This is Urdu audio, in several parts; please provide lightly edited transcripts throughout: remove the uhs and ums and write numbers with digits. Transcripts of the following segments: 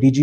DG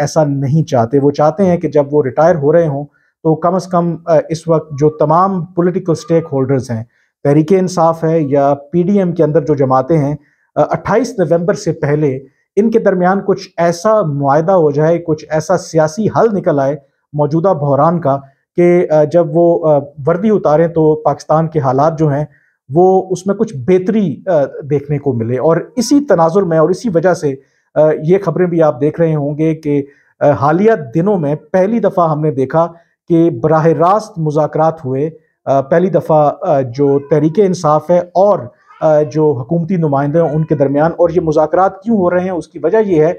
ایسا نہیں چاہتے. وہ چاہتے ہیں کہ جب وہ ریٹائر ہو رہے ہوں تو کم از کم اس وقت جو تمام پولیٹیکل سٹیک ہولڈرز ہیں، تحریک انصاف ہے یا پی ڈی ایم کے اندر جو جماعتیں ہیں، 28 نومبر سے پہلے ان کے درمیان کچھ ایسا معاہدہ ہو جائے، کچھ ایسا سیاسی حل نکل آئے موجودہ بحران کا کہ جب وہ وردی اتاریں تو پاکستان کے حالات جو ہیں وہ اس میں کچھ بہتری دیکھنے کو ملے. اور اسی تناظر میں اور اسی وجہ سے یہ خبریں بھی آپ دیکھ رہے ہوں گے کہ حالیہ دنوں میں پہلی دفعہ ہم نے دیکھا کہ براہ راست مذاکرات ہوئے. پہلی دفعہ جو تحریک انصاف ہے اور جو حکومتی نمائندے ہیں ان کے درمیان. اور یہ مذاکرات کیوں ہو رہے ہیں؟ اس کی وجہ یہ ہے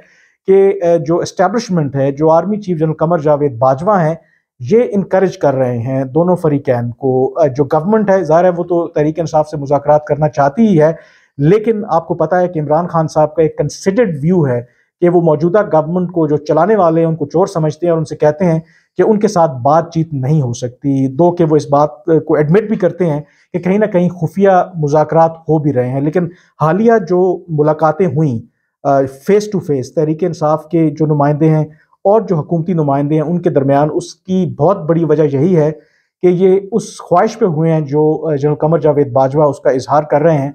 کہ جو اسٹیبلشمنٹ ہے، جو army chief general Qamar Javed Bajwa ہیں، یہ انکریج کر رہے ہیں دونوں فریقین کو. جو گورنمنٹ ہے ظاہر ہے وہ تو تحریک انصاف سے مذاکرات کرنا چاہتی ہی ہے، لیکن آپ کو پتہ ہے کہ عمران خان صاحب کا ایک کنسیڈرڈ ویو ہے کہ وہ موجودہ گورنمنٹ کو جو چلانے والے ہیں ان کو چور سمجھتے ہیں اور ان سے کہتے ہیں کہ ان کے ساتھ بات چیت نہیں ہو سکتی. دو کہ وہ اس بات کو ایڈمٹ بھی کرتے ہیں کہ کہیں نہ کہیں خفیہ مذاکرات ہو بھی رہے ہیں. لیکن حالیہ جو ملاقاتیں ہوئیں face to face Tehreek Insaf کے جو نمائندے ہیں اور جو حکومتی نمائندے ہیں ان کے درمیان، اس کی بہت بڑی وجہ یہی ہے کہ یہ اس خواہش پہ ہوئے ہیں جو جنرل قمر جاوید باجوہ اس کا اظہار کر رہے ہیں.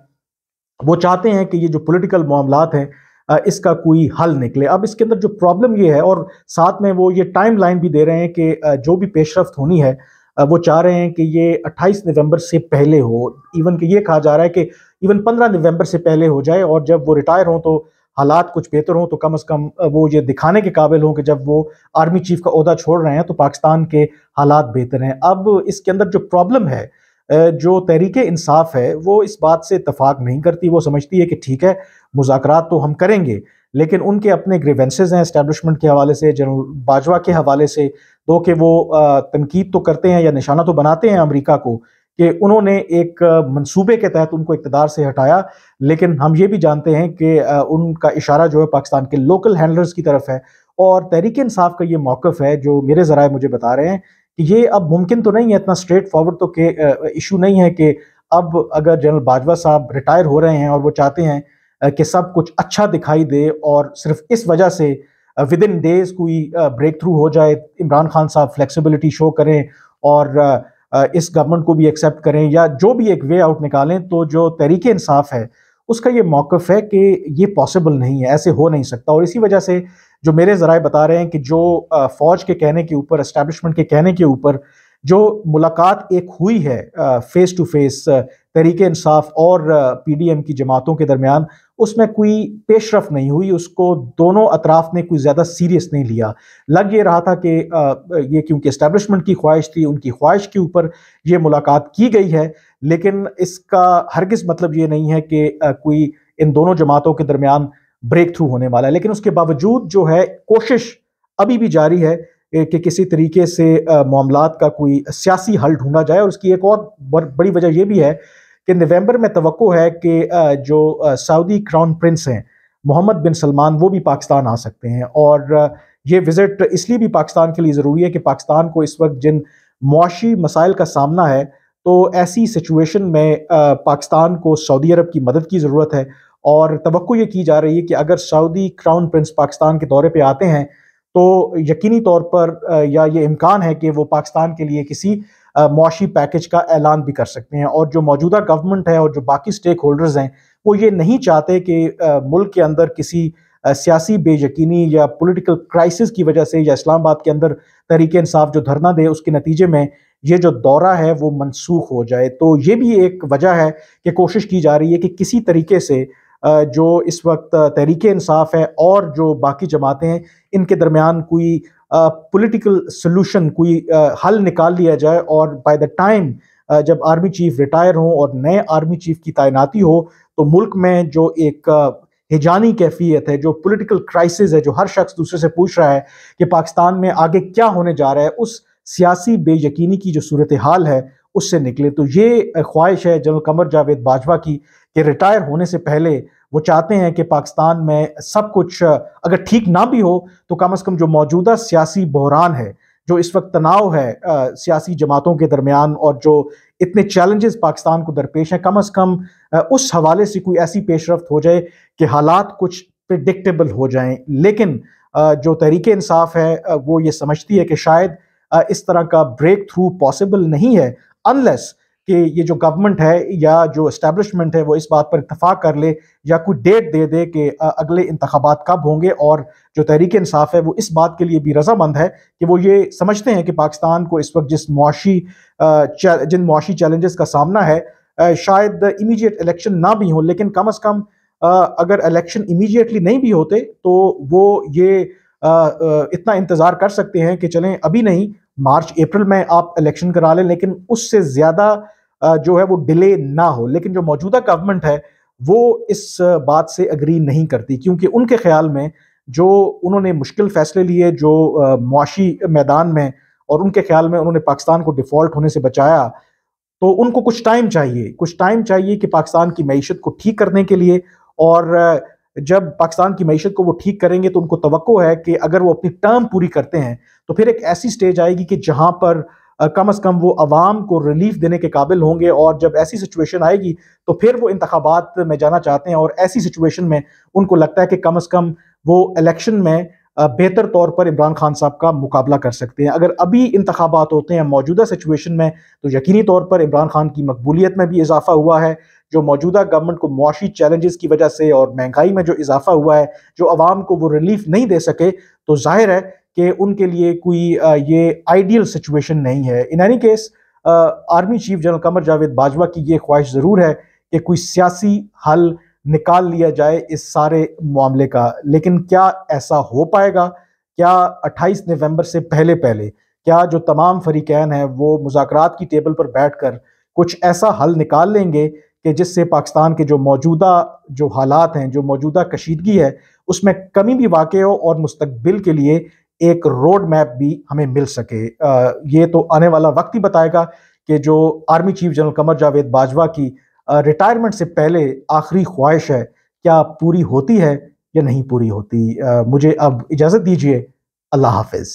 وہ چاہتے ہیں کہ یہ جو پولیٹیکل معاملات ہیں اس کا کوئی حل نکلے. اب اس کے اندر جو پرابلم یہ ہے، اور ساتھ میں وہ یہ ٹائم لائن بھی دے رہے ہیں کہ جو بھی پیش رفت ہونی ہے وہ چاہ رہے ہیں کہ یہ 28 نومبر سے پہلے ہو. ایون کہ یہ کہا جا رہا ہے کہ ایون 15 نومبر سے پہلے ہو جائے، اور جب وہ ریٹائر ہوں تو حالات کچھ بہتر ہوں تو کم از کم وہ یہ دکھانے کے قابل ہوں کہ جب وہ آرمی چیف کا عہدہ چھوڑ رہے ہیں تو پاکستان کے حالات بہتر ہیں. اب اس کے اندر جو پرابلم ہے، جو تحریک انصاف ہے وہ اس بات سے اتفاق نہیں کرتی. وہ سمجھتی ہے کہ ٹھیک ہے مذاکرات تو ہم کریں گے، لیکن ان کے اپنے گریونسز ہیں اسٹیبلشمنٹ کے حوالے سے، جنرل باجوہ کے حوالے سے. دو کہ وہ تنقید تو کرتے ہیں یا نشانہ تو بناتے ہیں امریکہ کو کہ انہوں نے ایک منصوبے کے تحت ان کو اقتدار سے ہٹایا، لیکن ہم یہ بھی جانتے ہیں کہ ان کا اشارہ جو ہے پاکستان کے لوکل ہینڈلرز کی طرف ہے. اور تحریک انصاف کا یہ موقف ہے جو میرے ذرائع مجھے بتا رہے ہیں کہ یہ اب ممکن تو نہیں ہے، اتنا اسٹریٹ فارورڈ تو کہ ایشو نہیں ہے کہ اب اگر جنرل باجوہ صاحب ریٹائر ہو رہے ہیں اور وہ چاہتے ہیں کہ سب کچھ اچھا دکھائی دے اور صرف اس وجہ سے ود ان ڈیز کوئی بریک تھرو ہو جائے، عمران خان صاحب فلیکسیبلٹی شو کریں اور اس گورنمنٹ کو بھی ایکسیپٹ کریں یا جو بھی ایک وے آؤٹ نکالیں، تو جو تحریک انصاف ہے اس کا یہ موقف ہے کہ یہ پاسبل نہیں ہے، ایسے ہو نہیں سکتا. اور اسی وجہ سے جو میرے ذرائع بتا رہے ہیں کہ جو فوج کے کہنے کے اوپر، اسٹیبلشمنٹ کے کہنے کے اوپر جو ملاقات ایک ہوئی ہے face to face Tehreek Insaf اور پی ڈی ایم کی جماعتوں کے درمیان، اس میں کوئی پیش رفت نہیں ہوئی. اس کو دونوں اطراف نے کوئی زیادہ سیریس نہیں لیا. لگ یہ رہا تھا کہ یہ کیونکہ اسٹیبلشمنٹ کی خواہش تھی، ان کی خواہش کے اوپر یہ ملاقات کی گئی ہے، لیکن اس کا ہرگز مطلب یہ نہیں ہے کہ کوئی ان دونوں جماعتوں کے درمیان بریک تھرو ہونے والا ہے. لیکن اس کے باوجود جو ہے کوشش ابھی بھی جاری ہے کہ کسی طریقے سے معاملات کا کوئی سیاسی حل ڈھونڈا جائے. اور اس کی ایک اور بڑی وجہ یہ بھی ہے کہ نومبر میں توقع ہے کہ جو سعودی کراؤن پرنس ہیں محمد بن سلمان، وہ بھی پاکستان آ سکتے ہیں. اور یہ وزٹ اس لیے بھی پاکستان کے لیے ضروری ہے کہ پاکستان کو اس وقت جن معاشی مسائل کا سامنا ہے، تو ایسی سچویشن میں پاکستان کو سعودی عرب کی مدد کی ضرورت ہے. اور توقع یہ کی جا رہی ہے کہ اگر سعودی کراؤن پرنس پاکستان کے دورے پہ آتے ہیں تو یقینی طور پر یا یہ امکان ہے کہ وہ پاکستان کے لیے کسی معاشی پیکج کا اعلان بھی کر سکتے ہیں. اور جو موجودہ گورنمنٹ ہے اور جو باقی سٹیک ہولڈرز ہیں وہ یہ نہیں چاہتے کہ ملک کے اندر کسی سیاسی بے یقینی یا پولیٹیکل کرائسس کی وجہ سے یا اسلام آباد کے اندر تحریک انصاف جو دھرنا دے اس کے نتیجے میں یہ جو دورہ ہے وہ منسوخ ہو جائے. تو یہ بھی ایک وجہ ہے کہ کوشش کی جا رہی ہے کہ کسی طریقے سے جو اس وقت تحریک انصاف ہے اور جو باقی جماعتیں ہیں ان کے درمیان کوئی پولیٹیکل سلوشن، کوئی حل نکال لیا جائے. اور بائی دا ٹائم جب آرمی چیف ریٹائر ہوں اور نئے آرمی چیف کی تعیناتی ہو تو ملک میں جو ایک ہجانی کیفیت ہے، جو پولیٹیکل کرائسس ہے، جو ہر شخص دوسرے سے پوچھ رہا ہے کہ پاکستان میں آگے کیا ہونے جا رہا ہے، اس سیاسی بے یقینی کی جو صورتحال ہے اس سے نکلے. تو یہ خواہش ہے جنرل قمر جاوید باجوہ کی کہ ریٹائر ہونے سے پہلے وہ چاہتے ہیں کہ پاکستان میں سب کچھ اگر ٹھیک نہ بھی ہو تو کم از کم جو موجودہ سیاسی بحران ہے، جو اس وقت تناؤ ہے سیاسی جماعتوں کے درمیان اور جو اتنے چیلنجز پاکستان کو درپیش ہیں، کم از کم اس حوالے سے کوئی ایسی پیش رفت ہو جائے کہ حالات کچھ پریڈکٹیبل ہو جائیں. لیکن جو تحریک انصاف ہے وہ یہ سمجھتی ہے کہ شاید اس طرح کا بریک تھرو پاسبل نہیں ہے انلیس کہ یہ جو گورنمنٹ ہے یا جو اسٹیبلشمنٹ ہے وہ اس بات پر اتفاق کر لے یا کوئی ڈیٹ دے دے کہ اگلے انتخابات کب ہوں گے. اور جو تحریک انصاف ہے وہ اس بات کے لیے بھی رضامند ہے کہ وہ یہ سمجھتے ہیں کہ پاکستان کو اس وقت جن معاشی چیلنجز کا سامنا ہے شاید امیجیٹ الیکشن نہ بھی ہوں، لیکن کم از کم اگر الیکشن امیجیٹلی نہیں بھی ہوتے تو وہ یہ اتنا انتظار کر سکتے ہیں کہ چلیں ابھی نہیں، مارچ اپریل میں آپ الیکشن کرا لیں، لیکن اس سے زیادہ جو ہے وہ ڈیلے نہ ہو. لیکن جو موجودہ گورنمنٹ ہے وہ اس بات سے اگری نہیں کرتی، کیونکہ ان کے خیال میں جو انہوں نے مشکل فیصلے لیے جو معاشی میدان میں، اور ان کے خیال میں انہوں نے پاکستان کو ڈیفالٹ ہونے سے بچایا، تو ان کو کچھ ٹائم چاہیے کہ پاکستان کی معیشت کو ٹھیک کرنے کے لیے. اور جب پاکستان کی معیشت کو وہ ٹھیک کریں گے تو ان کو توقع ہے کہ اگر وہ اپنی ٹرم پوری کرتے ہیں تو پھر ایک ایسی سٹیج آئے گی کہ جہاں پر کم از کم وہ عوام کو ریلیف دینے کے قابل ہوں گے. اور جب ایسی سچویشن آئے گی تو پھر وہ انتخابات میں جانا چاہتے ہیں، اور ایسی سچویشن میں ان کو لگتا ہے کہ کم از کم وہ الیکشن میں بہتر طور پر عمران خان صاحب کا مقابلہ کر سکتے ہیں. اگر ابھی انتخابات ہوتے ہیں موجودہ سچویشن میں تو یقینی طور پر عمران خان کی مقبولیت میں بھی اضافہ ہوا ہے. جو موجودہ گورنمنٹ کو معاشی چیلنجز کی وجہ سے اور مہنگائی میں جو اضافہ ہوا ہے، جو عوام کو وہ ریلیف نہیں دے سکے، تو ظاہر ہے کہ ان کے لیے کوئی یہ آئیڈیل سچویشن نہیں ہے. In any case army chief general Qamar Javed Bajwa کی یہ خواہش ضرور ہے کہ کوئی سیاسی حل نکال لیا جائے اس سارے معاملے کا، لیکن کیا ایسا ہو پائے گا؟ کیا 28 نومبر سے پہلے کیا جو تمام فریقین ہیں وہ مذاکرات کی ٹیبل پر بیٹھ کر کچھ ایسا حل نکال لیں گے کہ جس سے پاکستان کے جو موجودہ جو حالات ہیں، جو موجودہ کشیدگی ہے، اس میں کمی بھی واقع ہو اور مستقبل کے لیے ایک روڈ میپ بھی ہمیں مل سکے؟ یہ تو آنے والا وقت ہی بتائے گا کہ جو army chief general Qamar Javed Bajwa کی ریٹائرمنٹ سے پہلے آخری خواہش ہے کیا پوری ہوتی ہے یا نہیں پوری ہوتی. مجھے اب اجازت دیجیے. اللہ حافظ.